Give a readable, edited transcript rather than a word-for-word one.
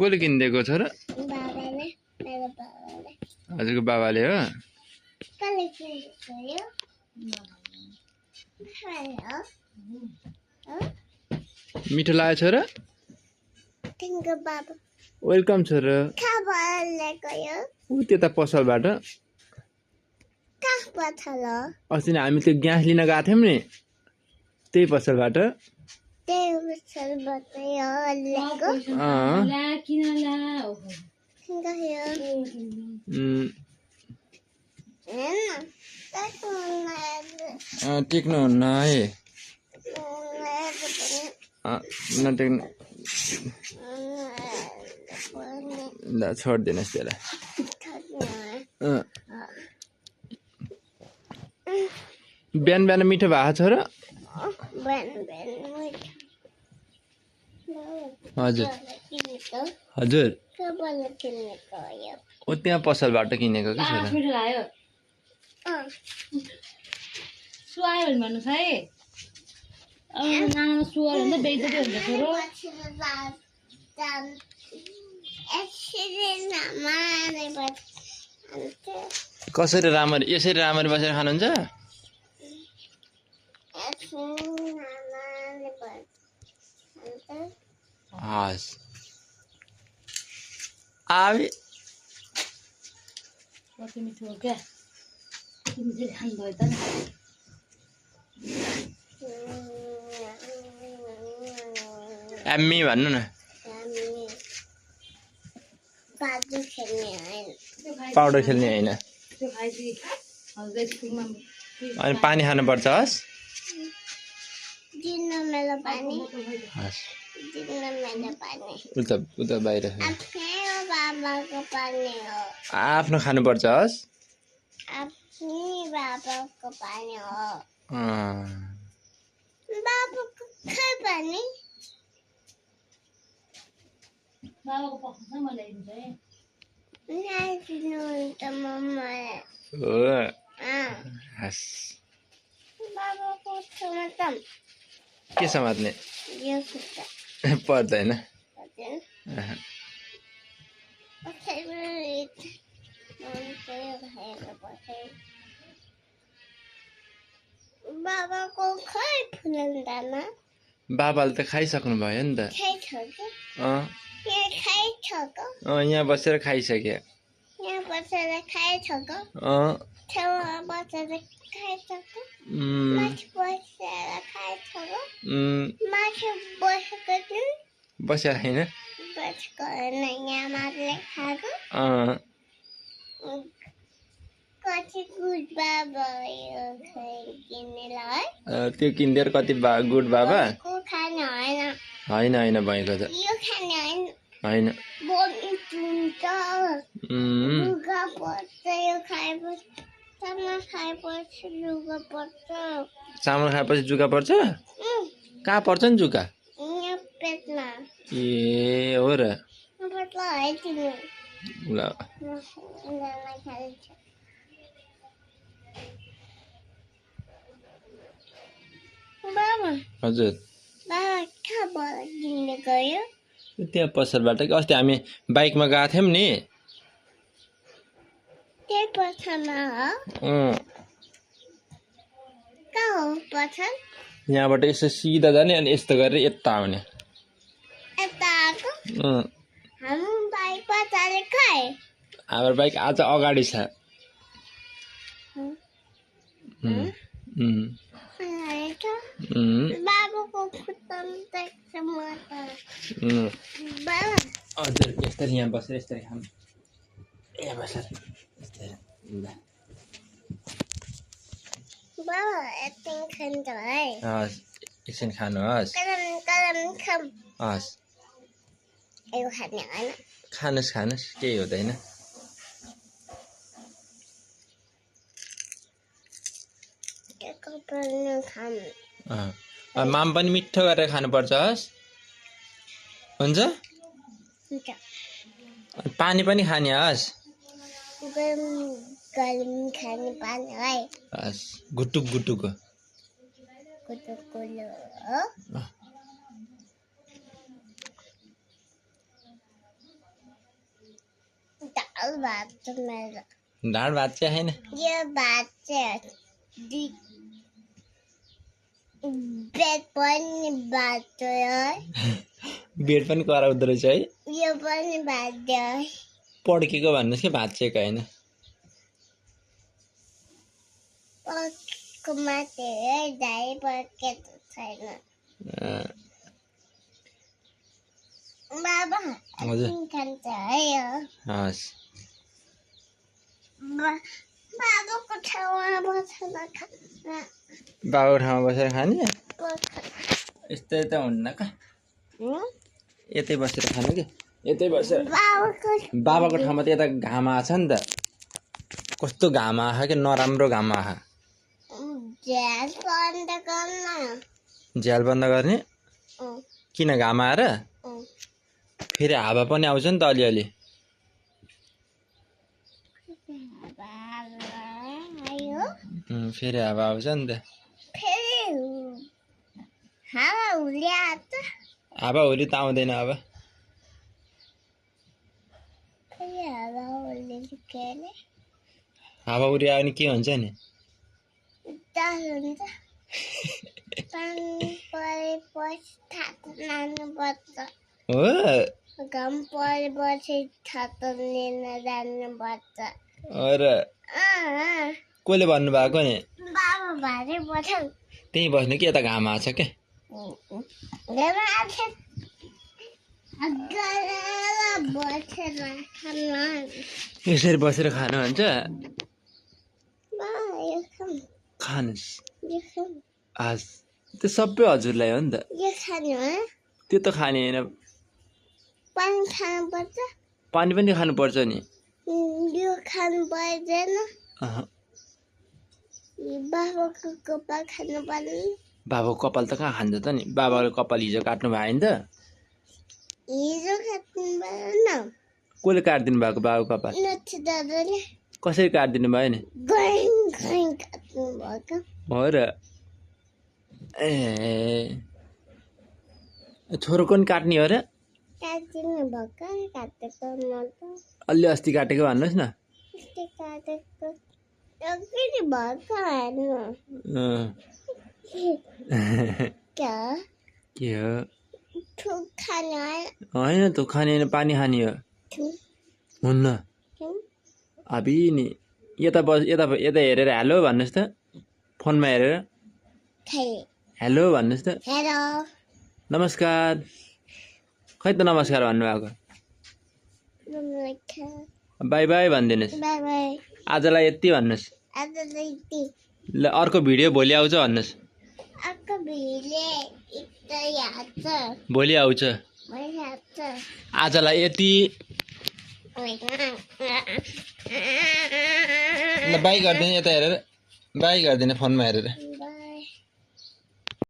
कसले किनिदिएको छ र बाबाले मेरो बाबाले हजुरको बाबाले हो कसले किनेको यो हेलो मिठो लागेको छ र तिम्रो बाबा वेलकम छ र कहाँबाट ल्याएको यो ऊ त्यता पसलबाट कहाँबाट ल अस्ति नै हामी त्यो ग्यास लिन गएको थियौँ नि त्यही पसलबाट त्यही पसलबाट यो ल्याएको गयो हेर्न टेक्नुहुन्न है नटेक्नु ल छोडिदिनुहोस् त्यसलाई बिहान बिहान मिठो भएको छ र हजुर हजुर ओ त्यहाँ पसलबाट किनेको कि छोरा सुहायो भने भन्नुहोस् है नानामा सुहायो भने त बेइज्जती हुन्छ छोरो कसरी राम्ररी यसरी राम्ररी बसेर खानुहुन्छ हस् आबी कति मिठो हो क्या तिमी चाहिँ खानुभयो त नि एम्मी भन्नु न पाउडर खेल्ने होइन त्यो खाएपछि हजुर स्कुलमा अनि पानी खानुपर्छ हस् हस् उता बाहिर आफ्नो खानुपर्छ हस् बाबाको पक्ष छ मलाई ल्याइदिन्छ है हो हस् के समात्ने पर्दैन बाबाको खै फुलन्दामा बाबाले त खाइसक्नु भयो नि त यहाँ बसेर खाइसक्यो यहाँ बसेर खाइसक्यो छेउमा बसेर खाइसक्यो माथि बसेर खाइसक्यो माथि बसेको थियौँ बसेर होइन बसेको होइन यहाँ माथि खाएको कति गुड बाबा यो किन्नेलाई त्यो किनिदिएर कति गुड बाबा खाने होइन होइन होइन भएको त यो खाने होइन होइन बोल्नु हुन्छ लुगा पर्छ यो खाएपछि चामल खाएपछि लुगा पर्छ चामल खाएपछि जुका पर्छ कहाँ पर्छ नि जुका यहाँ पेटमा ए हो र पेटमा है तिमी ल बाबा हजुर बाबा कहाँबाट किन्ने गयो त्यहाँ पसलबाट कि अस्ति हामी बाइकमा गएको थियौँ नि त्यही पसलमा हो कहाँ हो पसल यहाँबाट यसो सिधा जाने अनि यस्तो गरेर यता आउने यता आएको हाम्रो बाइक पछाडि खाए हाम्रो बाइक आज अगाडि छ बाबाको खुट्टामा देख्छ म त बाबा हजुर यस्तरी यहाँ बसेर यस्तरी खानु यहाँ बसेर यस्तरी ल बाबा एकछिन खान्छ है हस् एकछिन खानुहोस् हस् यो खाने होइन खानुहोस् खानुहोस् केही हुँदैन माम पनि मिठो गरेर खानुपर्छ हस् हुन्छ पानी पनि खाने हस् गरम खाने पानी है हस् गुटुक गुटुक डाल भात छ मेरो ढाड भात चाहिँ हैन यो भात चाहिँ बेड पनि भात हो बेड पनि कराउँदो रहेछ है यो पनि भात हो पड्केको भन्नुहोस् कि भात चाहिँ हैन पक्को माथि है दाइ पड्केको छैन बाबा हजुर खान्छ है यो हस् बाबाको ठाउँमा बसेर खान्छ बाबाको ठाउँमा बसेर खाने यस्तै त हुन्न का यतै बसेर खानु कि यतै बसेर बाबाको ठाउँमा त यता घाम आछ नि त कस्तो घाम आछ कि नराम्रो घाम आछ झ्याल बन्द गर्ने किन घाम आएर फेरि हावा पनि आउँछ नि त अलिअलि फेरि हावा आउँछ नि त हावा हुरी त आउँदैन अब हावा हुरी आयो भने के हुन्छ नि हो घाम परेपछि छाता लिन जानुपर्छ र कसले भन्नुभएको नि बाबा भारी बस्छ त्यहीँ बस्नु कि यता घाम आछ के यसरी बसेर खानुहुन्छ खानुहोस् आज त्यो सबै हजुरलाई हो नि त त्यो त खाने होइन पानी खानुपर्छ पानी पनि खानुपर्छ नि यो खानु पर्दैन बाबाको कपाल खानु पर्दैन बाबाको कपाल त कहाँ खान्छ त नि बाबाले कपाल हिजो काट्नु भयो नि त हिजो काट्नु भएन कसले काटिदिनु भएको बाबाको कपाल नथी दादाले कसरी काटिदिनु भयो नि काट्नु भएको हो र ए छोरोको नि काट्ने हो र काटिदिनु भएको काटेको म त अलि अस्ति काटेको भन्नुहोस् न अस्ति काटेको किन भएको हेर्नु क्या के हो थुक खाने होइन त खाने होइन पानी खाने हो हुन्न अबि नि यता यता हेरेर हेलो भन्नुहोस् त फोनमा हेरेर हेलो भन्नुहोस् त हेलो नमस्कार खै त नमस्कार भन्नुभएको बाई बाई भनिदिनुहोस् बाई बाई आजलाई यति भन्नुहोस् आजलाई यति ल अर्को भिडियो भोलि आउँछ भन्नुहोस् अर्को भिडियो भोलि आउँछ आजलाई यति ल बाई गरिदिनु यता हेरेर बाई गरिदिनु फोनमा हेरेर